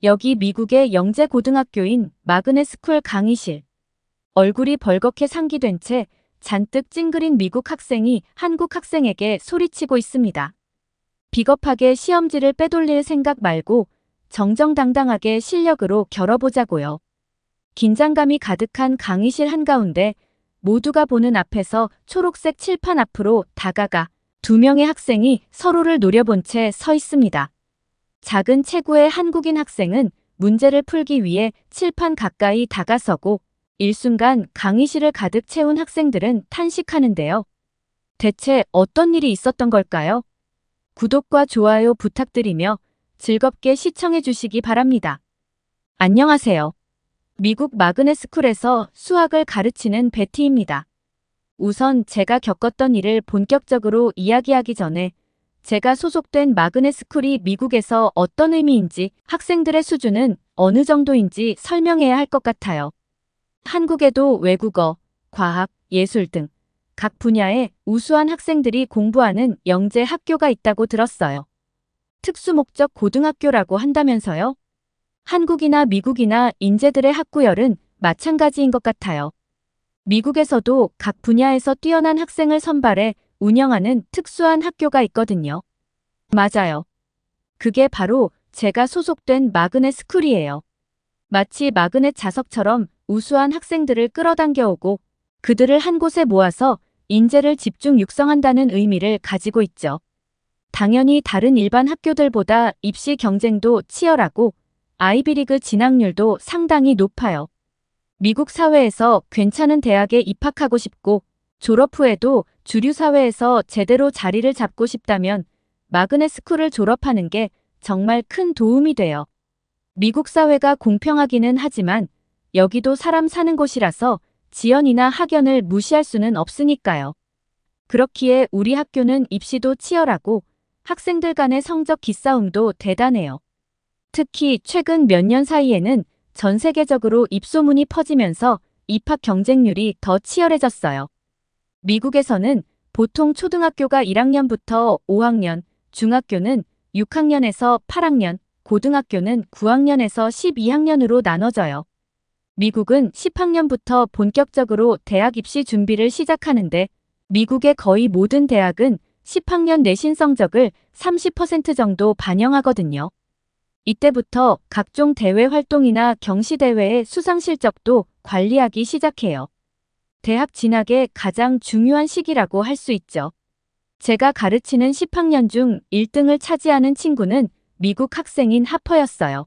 여기 미국의 영재 고등학교인 마그넷스쿨 강의실. 얼굴이 벌겋게 상기된 채 잔뜩 찡그린 미국 학생이 한국 학생에게 소리치고 있습니다. 비겁하게 시험지를 빼돌릴 생각 말고 정정당당하게 실력으로 겨뤄보자고요. 긴장감이 가득한 강의실 한가운데 모두가 보는 앞에서 초록색 칠판 앞으로 다가가 두 명의 학생이 서로를 노려본 채 서 있습니다. 작은 체구의 한국인 학생은 문제를 풀기 위해 칠판 가까이 다가서고 일순간 강의실을 가득 채운 학생들은 탄식하는데요. 대체 어떤 일이 있었던 걸까요? 구독과 좋아요 부탁드리며 즐겁게 시청해 주시기 바랍니다. 안녕하세요. 미국 마그넷스쿨에서 수학을 가르치는 베티입니다. 우선 제가 겪었던 일을 본격적으로 이야기하기 전에 제가 소속된 마그넷스쿨이 미국에서 어떤 의미인지 학생들의 수준은 어느 정도인지 설명해야 할 것 같아요. 한국에도 외국어, 과학, 예술 등 각 분야의 우수한 학생들이 공부하는 영재 학교가 있다고 들었어요. 특수목적 고등학교라고 한다면서요? 한국이나 미국이나 인재들의 학구열은 마찬가지인 것 같아요. 미국에서도 각 분야에서 뛰어난 학생을 선발해 운영하는 특수한 학교가 있거든요. 맞아요. 그게 바로 제가 소속된 마그넷스쿨이에요. 마치 마그넷 자석처럼 우수한 학생들을 끌어당겨 오고 그들을 한 곳에 모아서 인재를 집중 육성한다는 의미를 가지고 있죠. 당연히 다른 일반 학교들보다 입시 경쟁도 치열하고 아이비리그 진학률도 상당히 높아요. 미국 사회에서 괜찮은 대학에 입학하고 싶고 졸업 후에도 주류 사회에서 제대로 자리를 잡고 싶다면 마그넷스쿨을 졸업하는 게 정말 큰 도움이 돼요. 미국 사회가 공평하기는 하지만 여기도 사람 사는 곳이라서 지연이나 학연을 무시할 수는 없으니까요. 그렇기에 우리 학교는 입시도 치열하고 학생들 간의 성적 기싸움도 대단해요. 특히 최근 몇 년 사이에는 전 세계적으로 입소문이 퍼지면서 입학 경쟁률이 더 치열해졌어요. 미국에서는 보통 초등학교가 1학년부터 5학년, 중학교는 6학년에서 8학년, 고등학교는 9학년에서 12학년으로 나눠져요. 미국은 10학년부터 본격적으로 대학 입시 준비를 시작하는데 미국의 거의 모든 대학은 10학년 내신 성적을 30% 정도 반영하거든요. 이때부터 각종 대회 활동이나 경시대회의 수상 실적도 관리하기 시작해요. 대학 진학의 가장 중요한 시기라고 할 수 있죠. 제가 가르치는 10학년 중 1등을 차지하는 친구는 미국 학생인 하퍼였어요.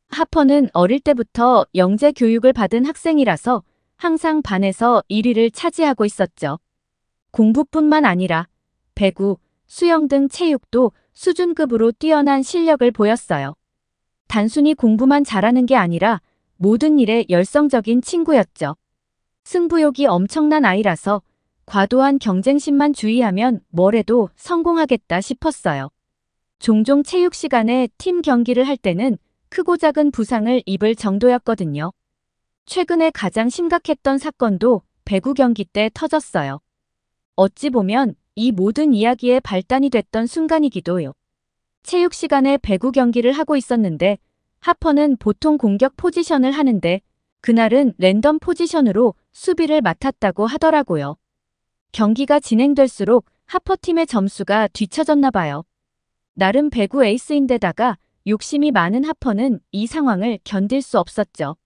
하퍼는 어릴 때부터 영재 교육을 받은 학생이라서 항상 반에서 1위를 차지하고 있었죠. 공부뿐만 아니라 배구, 수영 등 체육도 수준급으로 뛰어난 실력을 보였어요. 단순히 공부만 잘하는 게 아니라 모든 일에 열성적인 친구였죠. 승부욕이 엄청난 아이라서 과도한 경쟁심만 주의하면 뭘 해도 성공하겠다 싶었어요. 종종 체육 시간에 팀 경기를 할 때는 크고 작은 부상을 입을 정도였거든요. 최근에 가장 심각했던 사건도 배구 경기 때 터졌어요. 어찌 보면 이 모든 이야기의 발단이 됐던 순간이기도요. 체육 시간에 배구 경기를 하고 있었는데 하퍼는 보통 공격 포지션을 하는데 그날은 랜덤 포지션으로 수비를 맡았다고 하더라고요. 경기가 진행될수록 하퍼팀의 점수가 뒤처졌나 봐요. 나름 배구 에이스인데다가 욕심이 많은 하퍼는 이 상황을 견딜 수 없었죠.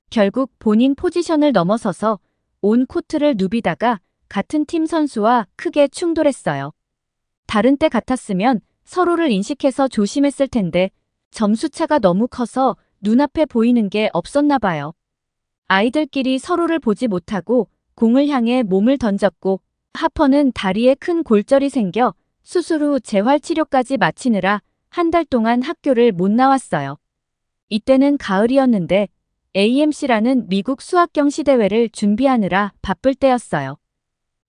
결국 본인 포지션을 넘어서서 온 코트를 누비다가 같은 팀 선수와 크게 충돌했어요. 다른 때 같았으면 서로를 인식해서 조심했을 텐데 점수차가 너무 커서 눈앞에 보이는 게 없었나 봐요. 아이들끼리 서로를 보지 못하고 공을 향해 몸을 던졌고 하퍼는 다리에 큰 골절이 생겨 수술 후 재활치료까지 마치느라 한 달 동안 학교를 못 나왔어요. 이때는 가을이었는데 AMC라는 미국 수학 경시대회를 준비하느라 바쁠 때였어요.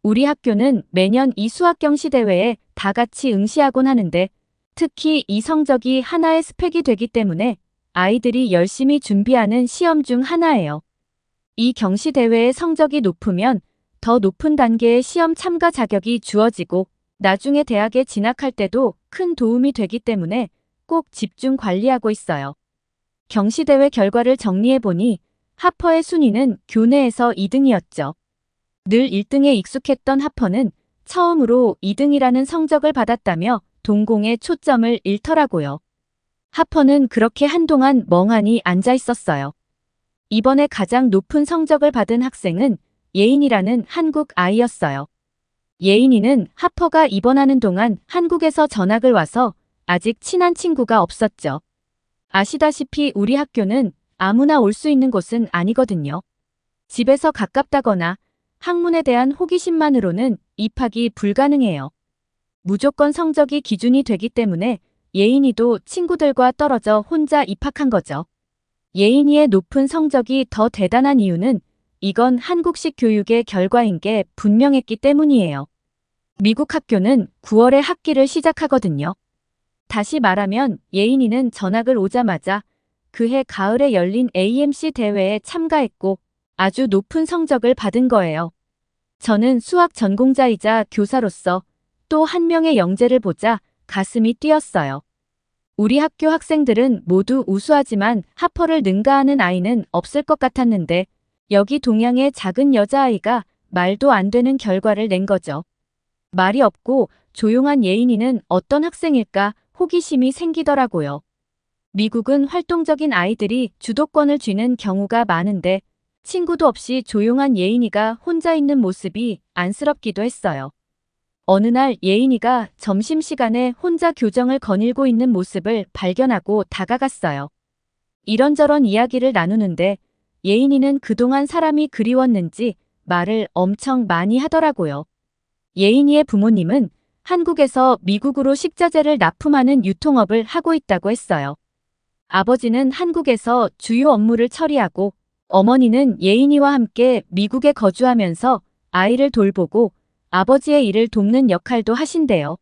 우리 학교는 매년 이 수학 경시대회에 다 같이 응시하곤 하는데 특히 이 성적이 하나의 스펙이 되기 때문에 아이들이 열심히 준비하는 시험 중 하나예요. 이 경시대회의 성적이 높으면 더 높은 단계의 시험 참가 자격이 주어지고 나중에 대학에 진학할 때도 큰 도움이 되기 때문에 꼭 집중 관리하고 있어요. 경시대회 결과를 정리해보니 하퍼의 순위는 교내에서 2등이었죠. 늘 1등에 익숙했던 하퍼는 처음으로 2등이라는 성적을 받았다며 동공에 초점을 잃더라고요. 하퍼는 그렇게 한동안 멍하니 앉아 있었어요. 이번에 가장 높은 성적을 받은 학생은 예인이라는 한국 아이였어요. 예인이는 하퍼가 입원하는 동안 한국에서 전학을 와서 아직 친한 친구가 없었죠. 아시다시피 우리 학교는 아무나 올 수 있는 곳은 아니거든요. 집에서 가깝다거나 학문에 대한 호기심만으로는 입학이 불가능해요. 무조건 성적이 기준이 되기 때문에 예인이도 친구들과 떨어져 혼자 입학한 거죠. 예인이의 높은 성적이 더 대단한 이유는 이건 한국식 교육의 결과인 게 분명했기 때문이에요. 미국 학교는 9월에 학기를 시작하거든요. 다시 말하면 예인이는 전학을 오자마자 그해 가을에 열린 AMC 대회에 참가했고 아주 높은 성적을 받은 거예요. 저는 수학 전공자이자 교사로서 또 한 명의 영재를 보자 가슴이 뛰었어요. 우리 학교 학생들은 모두 우수하지만 하퍼를 능가하는 아이는 없을 것 같았는데 여기 동양의 작은 여자아이가 말도 안 되는 결과를 낸 거죠. 말이 없고 조용한 예인이는 어떤 학생일까 호기심이 생기더라고요. 미국은 활동적인 아이들이 주도권을 쥐는 경우가 많은데 친구도 없이 조용한 예인이가 혼자 있는 모습이 안쓰럽기도 했어요. 어느 날 예인이가 점심시간에 혼자 교정을 거닐고 있는 모습을 발견하고 다가갔어요. 이런저런 이야기를 나누는데 예인이는 그동안 사람이 그리웠는지 말을 엄청 많이 하더라고요. 예인이의 부모님은 한국에서 미국으로 식자재를 납품하는 유통업을 하고 있다고 했어요. 아버지는 한국에서 주요 업무를 처리하고 어머니는 예인이와 함께 미국에 거주하면서 아이를 돌보고 아버지의 일을 돕는 역할도 하신대요.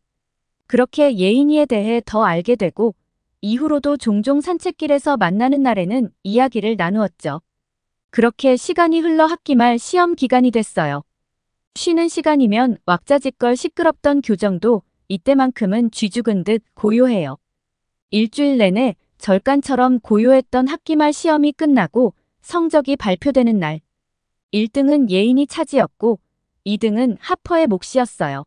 그렇게 예인이에 대해 더 알게 되고 이후로도 종종 산책길에서 만나는 날에는 이야기를 나누었죠. 그렇게 시간이 흘러 학기 말 시험 기간이 됐어요. 쉬는 시간이면 왁자지껄 시끄럽던 교정도 이때만큼은 쥐죽은 듯 고요해요. 일주일 내내 절간처럼 고요했던 학기 말 시험이 끝나고 성적이 발표되는 날. 1등은 예인이 차지였고 2등은 하퍼의 몫이었어요.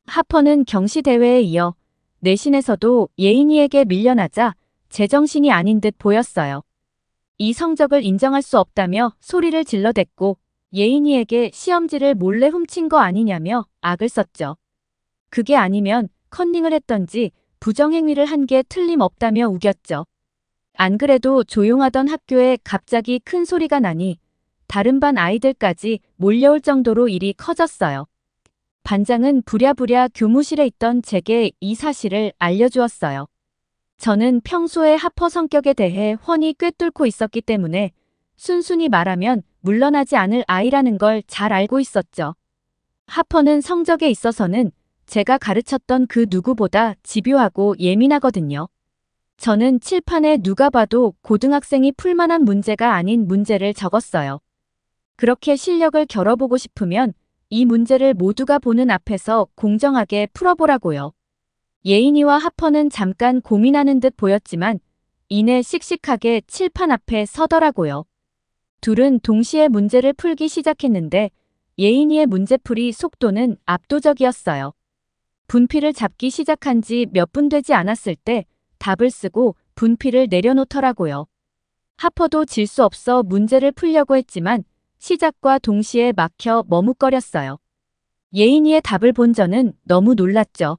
하퍼는 경시대회에 이어 내신에서도 예인이에게 밀려나자 제정신이 아닌 듯 보였어요. 이 성적을 인정할 수 없다며 소리를 질러댔고 예인이에게 시험지를 몰래 훔친 거 아니냐며 악을 썼죠. 그게 아니면 컨닝을 했던지 부정행위를 한 게 틀림없다며 우겼죠. 안 그래도 조용하던 학교에 갑자기 큰 소리가 나니 다른 반 아이들까지 몰려올 정도로 일이 커졌어요. 반장은 부랴부랴 교무실에 있던 제게 이 사실을 알려주었어요. 저는 평소에 하퍼 성격에 대해 훤히 꿰뚫고 있었기 때문에 순순히 말하면 물러나지 않을 아이라는 걸 잘 알고 있었죠. 하퍼는 성적에 있어서는 제가 가르쳤던 그 누구보다 집요하고 예민하거든요. 저는 칠판에 누가 봐도 고등학생이 풀만한 문제가 아닌 문제를 적었어요. 그렇게 실력을 겨뤄보고 싶으면 이 문제를 모두가 보는 앞에서 공정하게 풀어보라고요. 예인이와 하퍼는 잠깐 고민하는 듯 보였지만 이내 씩씩하게 칠판 앞에 서더라고요. 둘은 동시에 문제를 풀기 시작했는데 예인이의 문제풀이 속도는 압도적이었어요. 분필을 잡기 시작한 지 몇 분 되지 않았을 때 답을 쓰고 분필을 내려놓더라고요. 하퍼도 질 수 없어 문제를 풀려고 했지만 시작과 동시에 막혀 머뭇거렸어요. 예인이의 답을 본 저는 너무 놀랐죠.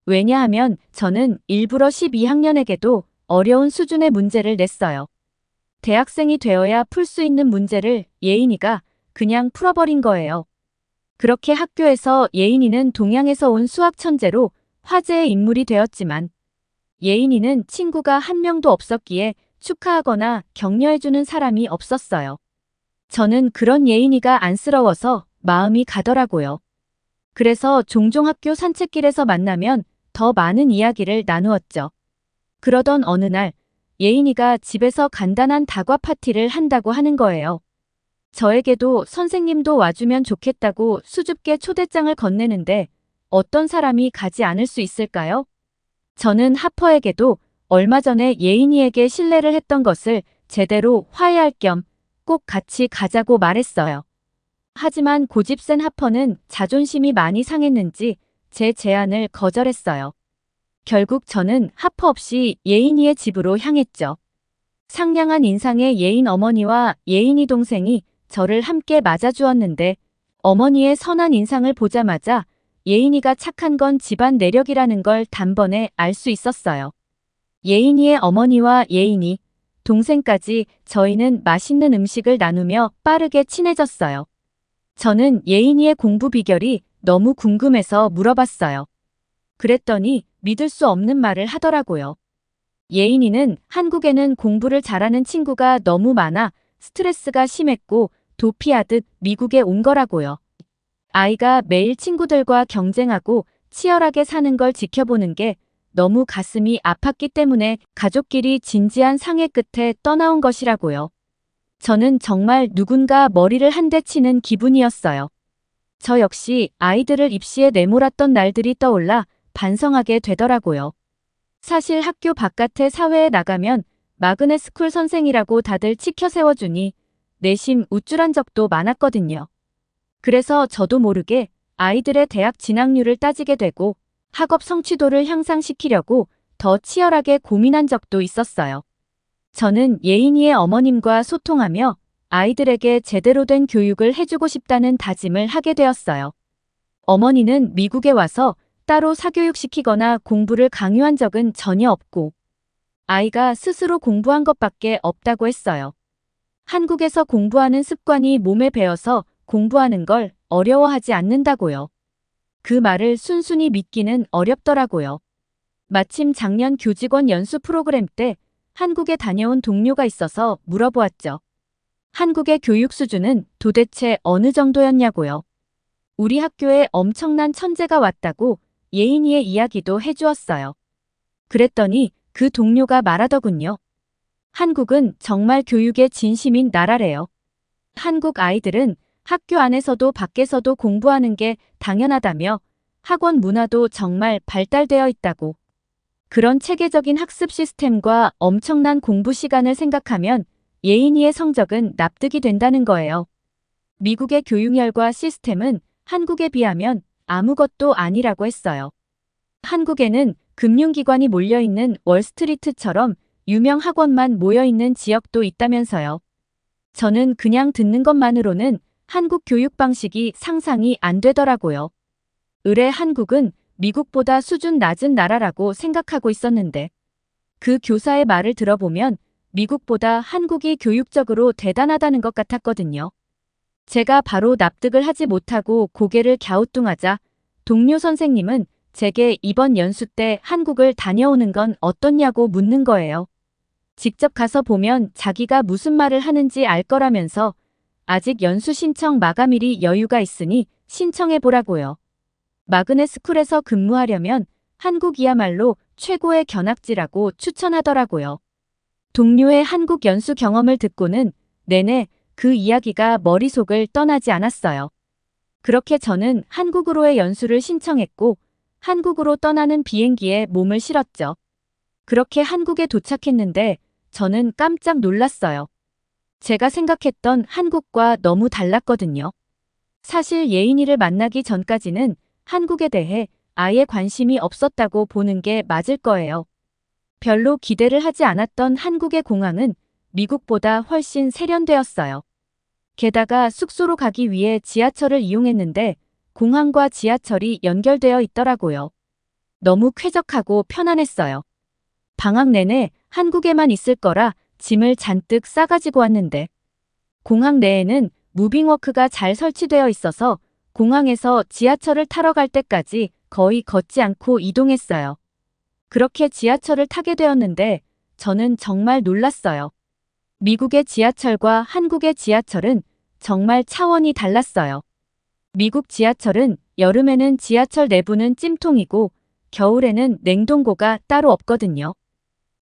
왜냐하면 저는 일부러 12학년에게도 어려운 수준의 문제를 냈어요. 대학생이 되어야 풀 수 있는 문제를 예인이가 그냥 풀어버린 거예요. 그렇게 학교에서 예인이는 동양에서 온 수학 천재로 화제의 인물이 되었지만 예인이는 친구가 한 명도 없었기에 축하하거나 격려해주는 사람이 없었어요. 저는 그런 예인이가 안쓰러워서 마음이 가더라고요. 그래서 종종 학교 산책길에서 만나면 더 많은 이야기를 나누었죠. 그러던 어느 날 예인이가 집에서 간단한 다과 파티를 한다고 하는 거예요. 저에게도 선생님도 와주면 좋겠다고 수줍게 초대장을 건네는데 어떤 사람이 가지 않을 수 있을까요? 저는 하퍼에게도 얼마 전에 예인이에게 실례를 했던 것을 제대로 화해할 겸 꼭 같이 가자고 말했어요. 하지만 고집센 하퍼는 자존심이 많이 상했는지 제 제안을 거절했어요. 결국 저는 하퍼 없이 예인이의 집으로 향했죠. 상냥한 인상의 예인 어머니와 예인이 동생이 저를 함께 맞아주었는데 어머니의 선한 인상을 보자마자 예인이가 착한 건 집안 내력이라는 걸 단번에 알 수 있었어요. 예인이의 어머니와 예인이, 동생까지 저희는 맛있는 음식을 나누며 빠르게 친해졌어요. 저는 예인이의 공부 비결이 너무 궁금해서 물어봤어요. 그랬더니 믿을 수 없는 말을 하더라고요. 예인이는 한국에는 공부를 잘하는 친구가 너무 많아 스트레스가 심했고 도피하듯 미국에 온 거라고요. 아이가 매일 친구들과 경쟁하고 치열하게 사는 걸 지켜보는 게 너무 가슴이 아팠기 때문에 가족끼리 진지한 상의 끝에 떠나온 것이라고요. 저는 정말 누군가 머리를 한 대 치는 기분이었어요. 저 역시 아이들을 입시에 내몰았던 날들이 떠올라 반성하게 되더라고요. 사실 학교 바깥의 사회에 나가면 마그넷 스쿨 선생이라고 다들 치켜 세워주니 내심 우쭐한 적도 많았거든요. 그래서 저도 모르게 아이들의 대학 진학률을 따지게 되고 학업 성취도를 향상시키려고 더 치열하게 고민한 적도 있었어요. 저는 예인이의 어머님과 소통하며 아이들에게 제대로 된 교육을 해주고 싶다는 다짐을 하게 되었어요. 어머니는 미국에 와서 따로 사교육시키거나 공부를 강요한 적은 전혀 없고 아이가 스스로 공부한 것밖에 없다고 했어요. 한국에서 공부하는 습관이 몸에 배어서 공부하는 걸 어려워하지 않는다고요. 그 말을 순순히 믿기는 어렵더라고요. 마침 작년 교직원 연수 프로그램 때 한국에 다녀온 동료가 있어서 물어보았죠. 한국의 교육 수준은 도대체 어느 정도였냐고요. 우리 학교에 엄청난 천재가 왔다고 예인이의 이야기도 해주었어요. 그랬더니 그 동료가 말하더군요. 한국은 정말 교육에 진심인 나라래요. 한국 아이들은 학교 안에서도 밖에서도 공부하는 게 당연하다며 학원 문화도 정말 발달되어 있다고. 그런 체계적인 학습 시스템과 엄청난 공부 시간을 생각하면 예인이의 성적은 납득이 된다는 거예요. 미국의 교육열과 시스템은 한국에 비하면 아무것도 아니라고 했어요. 한국에는 금융기관이 몰려있는 월스트리트처럼 유명 학원만 모여있는 지역도 있다면서요. 저는 그냥 듣는 것만으로는 한국 교육 방식이 상상이 안 되더라고요. 의뢰 한국은 미국보다 수준 낮은 나라라고 생각하고 있었는데 그 교사의 말을 들어보면 미국보다 한국이 교육적으로 대단하다는 것 같았거든요. 제가 바로 납득을 하지 못하고 고개를 갸우뚱하자 동료 선생님은 제게 이번 연수 때 한국을 다녀오는 건 어떻냐고 묻는 거예요. 직접 가서 보면 자기가 무슨 말을 하는지 알 거라면서 아직 연수 신청 마감일이 여유가 있으니 신청해보라고요. 마그넷 스쿨에서 근무하려면 한국이야말로 최고의 견학지라고 추천하더라고요. 동료의 한국 연수 경험을 듣고는 내내 그 이야기가 머릿속을 떠나지 않았어요. 그렇게 저는 한국으로의 연수를 신청했고 한국으로 떠나는 비행기에 몸을 실었죠. 그렇게 한국에 도착했는데 저는 깜짝 놀랐어요. 제가 생각했던 한국과 너무 달랐거든요. 사실 예인이를 만나기 전까지는 한국에 대해 아예 관심이 없었다고 보는 게 맞을 거예요. 별로 기대를 하지 않았던 한국의 공항은 미국보다 훨씬 세련되었어요. 게다가 숙소로 가기 위해 지하철을 이용했는데 공항과 지하철이 연결되어 있더라고요. 너무 쾌적하고 편안했어요. 방학 내내 한국에만 있을 거라 짐을 잔뜩 싸가지고 왔는데 공항 내에는 무빙워크가 잘 설치되어 있어서 공항에서 지하철을 타러 갈 때까지 거의 걷지 않고 이동했어요. 그렇게 지하철을 타게 되었는데 저는 정말 놀랐어요. 미국의 지하철과 한국의 지하철은 정말 차원이 달랐어요. 미국 지하철은 여름에는 지하철 내부는 찜통이고 겨울에는 냉동고가 따로 없거든요.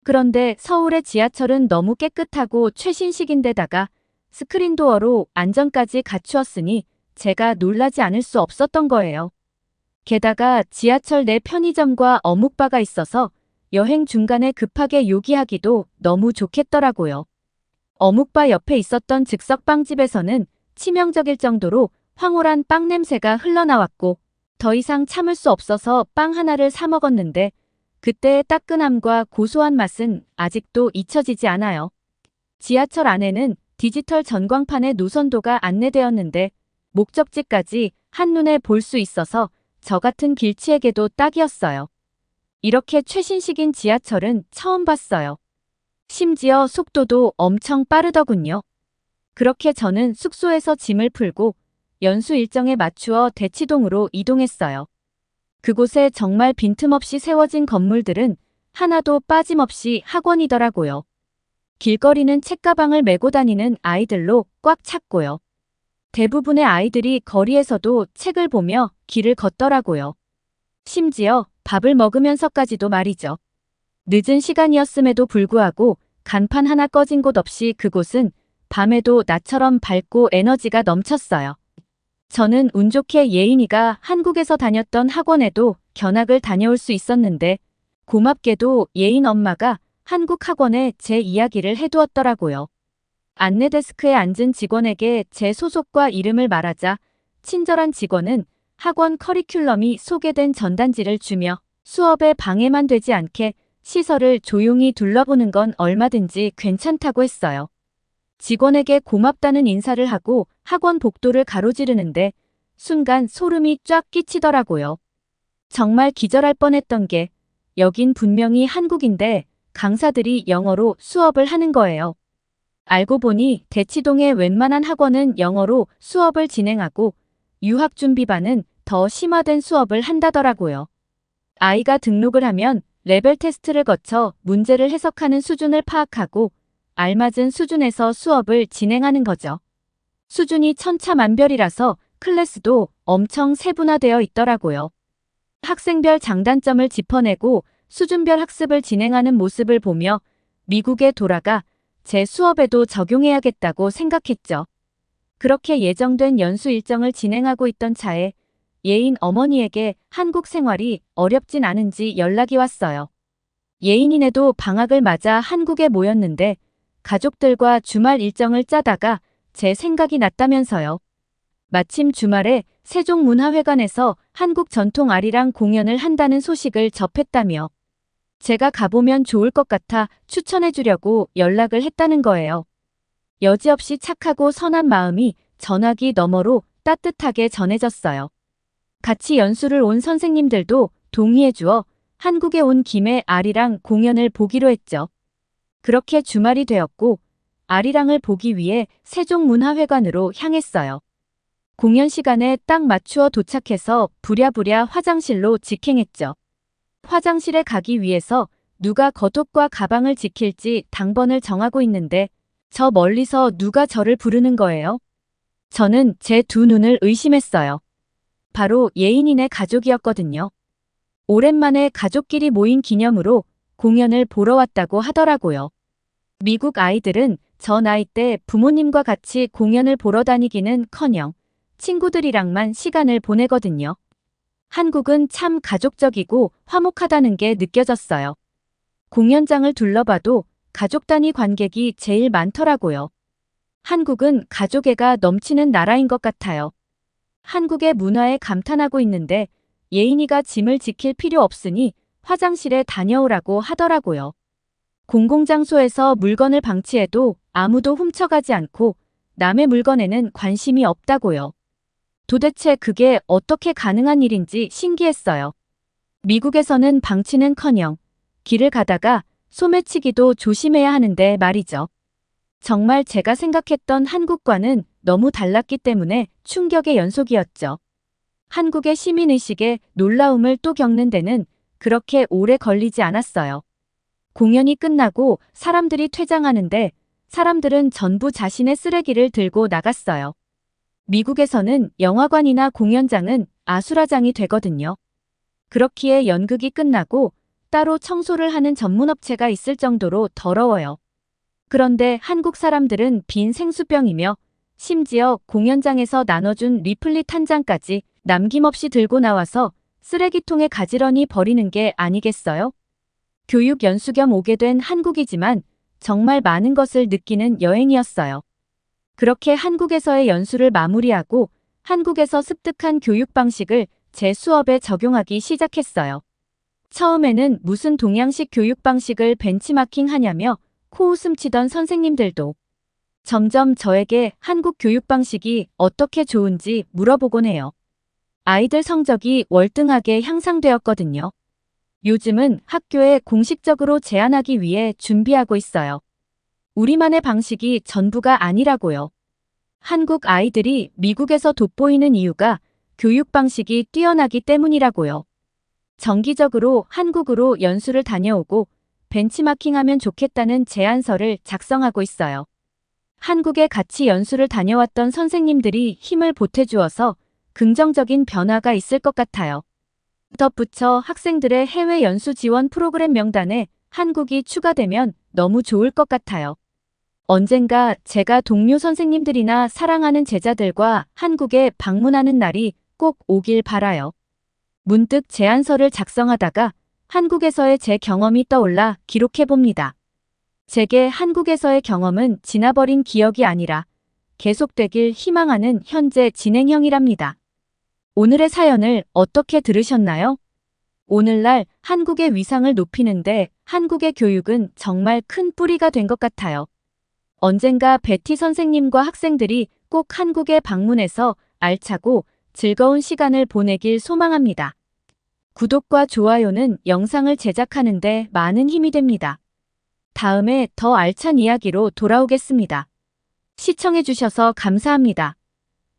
그런데 서울의 지하철은 너무 깨끗하고 최신식인데다가 스크린도어로 안전까지 갖추었으니 제가 놀라지 않을 수 없었던 거예요. 게다가 지하철 내 편의점과 어묵바가 있어서 여행 중간에 급하게 요기하기도 너무 좋겠더라고요. 어묵바 옆에 있었던 즉석빵집에서는 치명적일 정도로 황홀한 빵 냄새가 흘러나왔고 더 이상 참을 수 없어서 빵 하나를 사 먹었는데 그때의 따끈함과 고소한 맛은 아직도 잊혀지지 않아요. 지하철 안에는 디지털 전광판에 노선도가 안내되었는데 목적지까지 한눈에 볼 수 있어서 저 같은 길치에게도 딱이었어요. 이렇게 최신식인 지하철은 처음 봤어요. 심지어 속도도 엄청 빠르더군요. 그렇게 저는 숙소에서 짐을 풀고 연수 일정에 맞추어 대치동으로 이동했어요. 그곳에 정말 빈틈없이 세워진 건물들은 하나도 빠짐없이 학원이더라고요. 길거리는 책가방을 메고 다니는 아이들로 꽉 찼고요. 대부분의 아이들이 거리에서도 책을 보며 길을 걷더라고요. 심지어 밥을 먹으면서까지도 말이죠. 늦은 시간이었음에도 불구하고 간판 하나 꺼진 곳 없이 그곳은 밤에도 나처럼 밝고 에너지가 넘쳤어요. 저는 운 좋게 예인이가 한국에서 다녔던 학원에도 견학을 다녀올 수 있었는데 고맙게도 예인 엄마가 한국 학원에 제 이야기를 해두었더라고요. 안내 데스크에 앉은 직원에게 제 소속과 이름을 말하자 친절한 직원은 학원 커리큘럼이 소개된 전단지를 주며 수업에 방해만 되지 않게 시설을 조용히 둘러보는 건 얼마든지 괜찮다고 했어요. 직원에게 고맙다는 인사를 하고 학원 복도를 가로지르는데 순간 소름이 쫙 끼치더라고요. 정말 기절할 뻔했던 게 여긴 분명히 한국인데 강사들이 영어로 수업을 하는 거예요. 알고 보니 대치동의 웬만한 학원은 영어로 수업을 진행하고 유학준비반은 더 심화된 수업을 한다더라고요. 아이가 등록을 하면 레벨 테스트를 거쳐 문제를 해석하는 수준을 파악하고 알맞은 수준에서 수업을 진행하는 거죠. 수준이 천차만별이라서 클래스도 엄청 세분화되어 있더라고요. 학생별 장단점을 짚어내고 수준별 학습을 진행하는 모습을 보며 미국에 돌아가 제 수업에도 적용해야겠다고 생각했죠. 그렇게 예정된 연수 일정을 진행하고 있던 차에 예인 어머니에게 한국 생활이 어렵진 않은지 연락이 왔어요. 예인이네도 방학을 맞아 한국에 모였는데 가족들과 주말 일정을 짜다가 제 생각이 났다면서요. 마침 주말에 세종문화회관에서 한국 전통 아리랑 공연을 한다는 소식을 접했다며 제가 가보면 좋을 것 같아 추천해주려고 연락을 했다는 거예요. 여지없이 착하고 선한 마음이 전화기 너머로 따뜻하게 전해졌어요. 같이 연수를 온 선생님들도 동의해주어 한국에 온 김에 아리랑 공연을 보기로 했죠. 그렇게 주말이 되었고 아리랑을 보기 위해 세종문화회관으로 향했어요. 공연 시간에 딱 맞추어 도착해서 부랴부랴 화장실로 직행했죠. 화장실에 가기 위해서 누가 겉옷과 가방을 지킬지 당번을 정하고 있는데 저 멀리서 누가 저를 부르는 거예요. 저는 제 두 눈을 의심했어요. 바로 예인이네 가족이었거든요. 오랜만에 가족끼리 모인 기념으로 공연을 보러 왔다고 하더라고요. 미국 아이들은 저 나이 때 부모님과 같이 공연을 보러 다니기는커녕 친구들이랑만 시간을 보내거든요. 한국은 참 가족적이고 화목하다는 게 느껴졌어요. 공연장을 둘러봐도 가족 단위 관객이 제일 많더라고요. 한국은 가족애가 넘치는 나라인 것 같아요. 한국의 문화에 감탄하고 있는데 예인이가 짐을 지킬 필요 없으니 화장실에 다녀오라고 하더라고요. 공공장소에서 물건을 방치해도 아무도 훔쳐가지 않고 남의 물건에는 관심이 없다고요. 도대체 그게 어떻게 가능한 일인지 신기했어요. 미국에서는 방치는커녕 길을 가다가 소매치기도 조심해야 하는데 말이죠. 정말 제가 생각했던 한국과는 너무 달랐기 때문에 충격의 연속이었죠. 한국의 시민의식에 놀라움을 또 겪는 데는 그렇게 오래 걸리지 않았어요. 공연이 끝나고 사람들이 퇴장하는데 사람들은 전부 자신의 쓰레기를 들고 나갔어요. 미국에서는 영화관이나 공연장은 아수라장이 되거든요. 그렇기에 연극이 끝나고 따로 청소를 하는 전문업체가 있을 정도로 더러워요. 그런데 한국 사람들은 빈 생수병이며 심지어 공연장에서 나눠준 리플릿 한 장까지 남김없이 들고 나와서 쓰레기통에 가지런히 버리는 게 아니겠어요? 교육 연수 겸 오게 된 한국이지만 정말 많은 것을 느끼는 여행이었어요. 그렇게 한국에서의 연수를 마무리하고 한국에서 습득한 교육 방식을 제 수업에 적용하기 시작했어요. 처음에는 무슨 동양식 교육 방식을 벤치마킹 하냐며 코웃음 치던 선생님들도 점점 저에게 한국 교육 방식이 어떻게 좋은지 물어보곤 해요. 아이들 성적이 월등하게 향상되었거든요. 요즘은 학교에 공식적으로 제안하기 위해 준비하고 있어요. 우리만의 방식이 전부가 아니라고요. 한국 아이들이 미국에서 돋보이는 이유가 교육 방식이 뛰어나기 때문이라고요. 정기적으로 한국으로 연수를 다녀오고 벤치마킹하면 좋겠다는 제안서를 작성하고 있어요. 한국에 같이 연수를 다녀왔던 선생님들이 힘을 보태주어서 긍정적인 변화가 있을 것 같아요. 덧붙여 학생들의 해외 연수 지원 프로그램 명단에 한국이 추가되면 너무 좋을 것 같아요. 언젠가 제가 동료 선생님들이나 사랑하는 제자들과 한국에 방문하는 날이 꼭 오길 바라요. 문득 제안서를 작성하다가 한국에서의 제 경험이 떠올라 기록해봅니다. 제게 한국에서의 경험은 지나버린 기억이 아니라 계속되길 희망하는 현재 진행형이랍니다. 오늘의 사연을 어떻게 들으셨나요? 오늘날 한국의 위상을 높이는데 한국의 교육은 정말 큰 뿌리가 된 것 같아요. 언젠가 베티 선생님과 학생들이 꼭 한국에 방문해서 알차고 즐거운 시간을 보내길 소망합니다. 구독과 좋아요는 영상을 제작하는데 많은 힘이 됩니다. 다음에 더 알찬 이야기로 돌아오겠습니다. 시청해주셔서 감사합니다.